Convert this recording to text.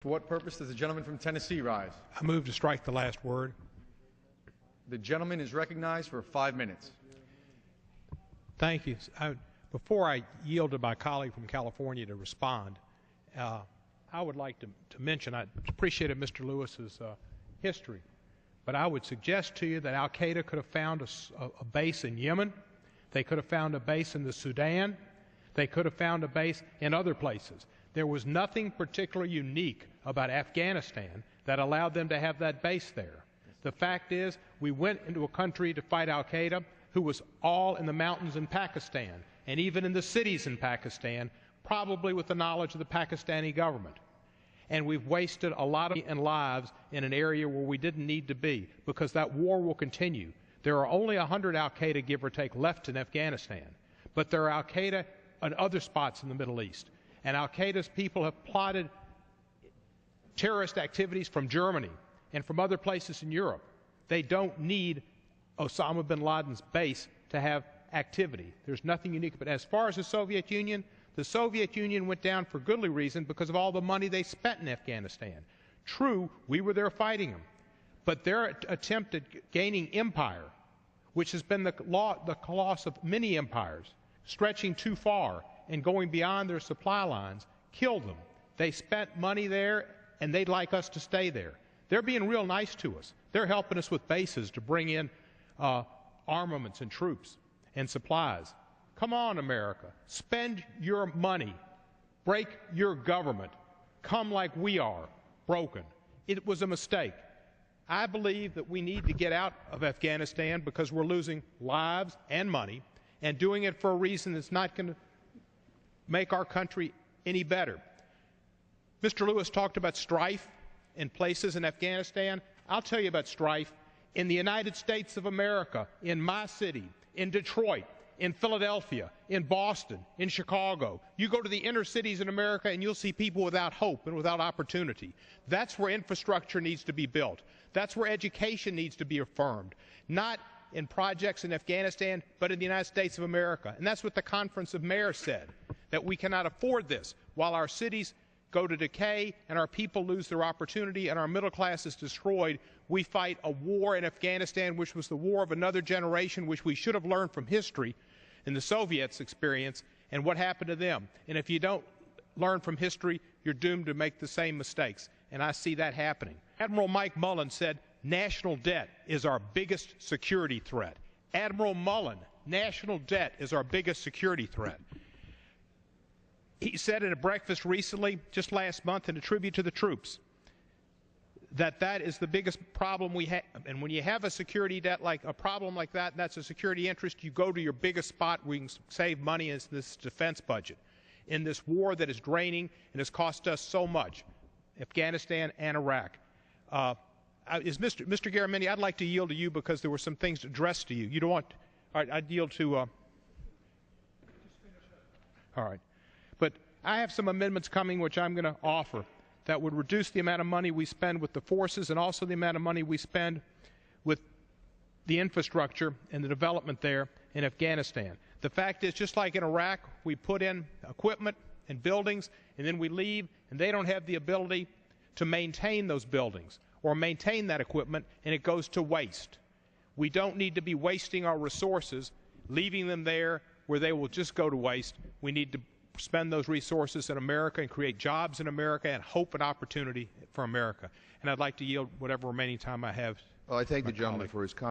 For what purpose does the gentleman from Tennessee rise? I move to strike the last word. The gentleman is recognized for 5 minutes. Thank you. Before I yield to my colleague from California to respond, I would like to mention, I appreciated Mr. Lewis's history, but I would suggest to you that al-Qaeda could have found a base in Yemen. They could have found a base in the Sudan. They could have found a base in other places. There was nothing particularly unique about Afghanistan that allowed them to have that base there. The fact is, we went into a country to fight al-Qaeda who was all in the mountains in Pakistan, and even in the cities in Pakistan, probably with the knowledge of the Pakistani government. And we've wasted a lot of lives in an area where we didn't need to be, because that war will continue. There are only 100 al-Qaeda, give or take, left in Afghanistan, but there are al-Qaeda at other spots in the Middle East. And al-Qaeda's people have plotted terrorist activities from Germany and from other places in Europe. They don't need Osama bin Laden's base to have activity. There's nothing unique. But as far as the Soviet Union went down for goodly reason because of all the money they spent in Afghanistan. True, we were there fighting them. But their attempt at gaining empire, which has been the loss of many empires, stretching too far and going beyond their supply lines, killed them. They spent money there, and they'd like us to stay there. They're being real nice to us. They're helping us with bases to bring in armaments and troops and supplies. Come on, America. Spend your money. Break your government. Come like we are, broken. It was a mistake. I believe that we need to get out of Afghanistan because we're losing lives and money, and doing it for a reason that's not going to make our country any better. Mr. Lewis talked about strife in places in Afghanistan. I'll tell you about strife in the United States of America, in my city, in Detroit, in Philadelphia, in Boston, in Chicago. You go to the inner cities in America and you'll see people without hope and without opportunity. That's where infrastructure needs to be built. That's where education needs to be affirmed. Not in projects in Afghanistan, but in the United States of America. And that's what the Conference of Mayors said, that we cannot afford this while our cities go to decay and our people lose their opportunity and our middle class is destroyed. We fight a war in Afghanistan, which was the war of another generation, which we should have learned from history in the Soviets' experience and what happened to them. And if you don't learn from history, you're doomed to make the same mistakes. And I see that happening. Admiral Mike Mullen said, national debt is our biggest security threat. Admiral Mullen, national debt is our biggest security threat. He said at a breakfast recently, just last month, in a tribute to the troops, that is the biggest problem we have. And when you have a security debt, like a problem like that, and that's a security interest, you go to your biggest spot where you can save money is this defense budget. In this war that is draining and has cost us so much, Afghanistan and Iraq. Mr. Garamendi, I'd like to yield to you because there were some things addressed to you. You don't want, all right, I'd yield to, all right. But I have some amendments coming which I'm going to offer that would reduce the amount of money we spend with the forces and also the amount of money we spend with the infrastructure and the development there in Afghanistan. The fact is, just like in Iraq, we put in equipment and buildings and then we leave and they don't have the ability to maintain those buildings or maintain that equipment, and it goes to waste. We don't need to be wasting our resources, leaving them there where they will just go to waste. We need to spend those resources in America and create jobs in America and hope and opportunity for America. And I'd like to yield whatever remaining time I have. Well, I thank the gentleman for his comments.